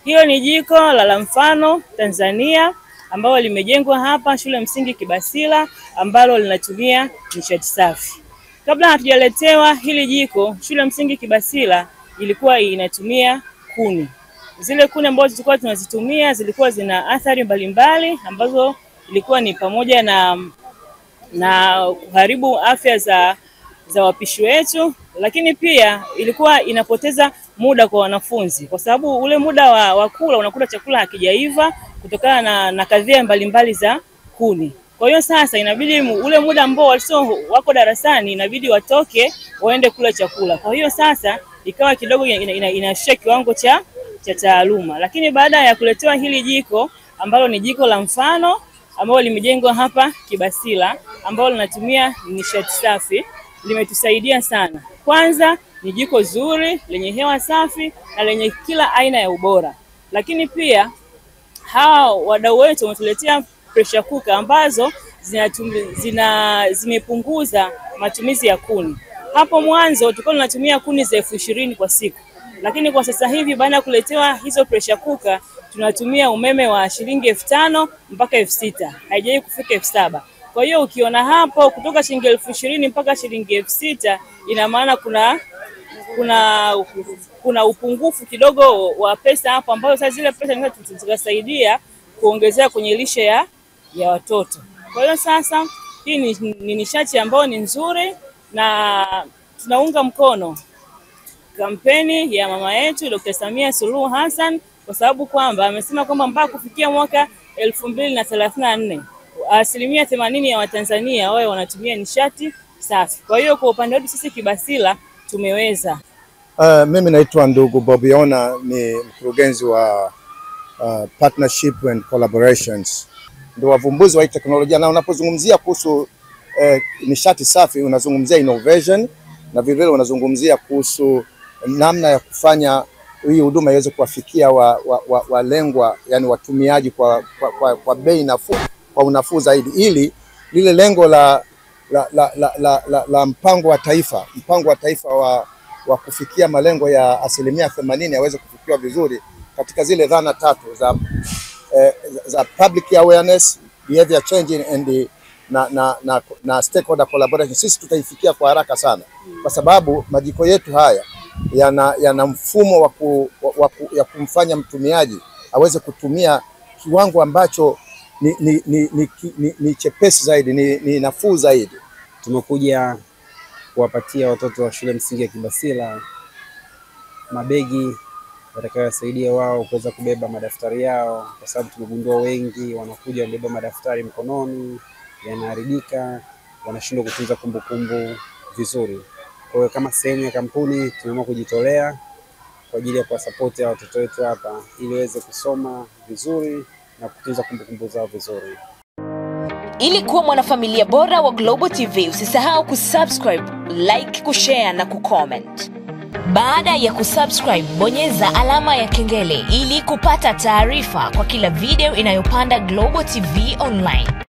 Hiyo ni jiko la mfano Tanzania ambalo limejengwa hapa shule msingi Kibasila ambalo linatumia nishati safi. Kabla hatujaletewa hili jiko, shule msingi Kibasila ilikuwa inatumia kuni. Zile kuni ambazo tulikuwa tunazitumia zilikuwa zina athari mbalimbali ambazo ilikuwa ni pamoja na kuharibu afya za wapishi wetu, lakini pia ilikuwa inapoteza muda kwa wanafunzi kwa sababu ule muda wa kula unakuta chakula hakijaiva kutokana na kadhia mbalimbali za kuni. Kwa hiyo sasa inabidi ule muda ambao wako darasani inabidi watoke waende kula chakula. Kwa hiyo sasa ikawa kidogo inashika kiwango cha taaluma. Lakini baada ya kuletewa hili jiko ambalo ni jiko la mfano ambalo limejengwa hapa Kibasila ambalo linatumia nishati safi, limetusaidia sana. Kwanza ni jiko zuri lenye hewa safi na lenye kila aina ya ubora. Lakini pia hao wadau wetu wametuletea pressure cooker ambazo zimepunguza matumizi ya kuni. Hapo mwanzo tulikuwa tunatumia kuni za 20,000 kwa siku. Lakini kwa sasa hivi baada ya kuletewa hizo pressure cooker tunatumia umeme wa shilingi 5,000 mpaka 6,000. Haijai kufika 7,000. Kwa hiyo ukiona hapo kutoka shilingi 20,000 mpaka shilingi 6,000 ina maana kuna upungufu kidogo wa pesa hapo ambayo sasa zile pesa zitasaidia kuongezea kwenye lishe ya watoto. Kwa hiyo sasa hii ni nishati ambayo ni nzuri na tunaunga mkono kampeni ya mama yetu Dr. Samia Suluhu Hassan kwa sababu kwamba amesema kwamba mpaka kufikia mwaka 2034 80% ya Watanzania wao wanatumia nishati safi. Kwa hiyo kwa upande wetu sisi Kibasila tumeweza. Mimi naitwa ndugu Bobiona, ni mkurugenzi wa partnership and collaborations. Ndio wavumbuzi wa teknolojia, na unapozungumzia kuhusu nishati safi unazungumzia innovation na vile unazungumzia kuhusu namna ya kufanya hii huduma iweze kuwafikia walengwa, yani watumiaji kwa bei nafuu, kwa unafuu zaidi, ili lile lengo la mpango wa taifa wa kufikia malengo ya 80% yaweze kufikiwa vizuri katika zile dhana tatu za public awareness, behavior change and na stakeholder collaboration. Sisi tutaifikia kwa haraka sana kwa sababu majiko yetu haya yana mfumo wa kumfanya mtumiaji aweze kutumia kiwango ambacho ni chepesi zaidi, ni nafuu zaidi. Tumekuja kuwapatia watoto wa shule msingi ya Kibasila mabegi yatakayowasaidia wao kuweza kubeba madaftari yao, kwa sababu tumegundua wengi wanakuja wamebeba madaftari mkononi yanaharibika, wanashindwa kutunza kumbukumbu vizuri. Kwa hiyo kama sehemu ya kampuni tumeamua kujitolea kwa ajili ya kuwasupport watoto wetu hapa ili waweze kusoma vizuri na kutunza kumbukumbu zao vizuri. Ili kuwa mwanafamilia bora wa Global TV, usisahau kusubscribe, like, kushare na kucomment. Baada ya kusubscribe, bonyeza alama ya kengele ili kupata taarifa kwa kila video inayopanda Global TV Online.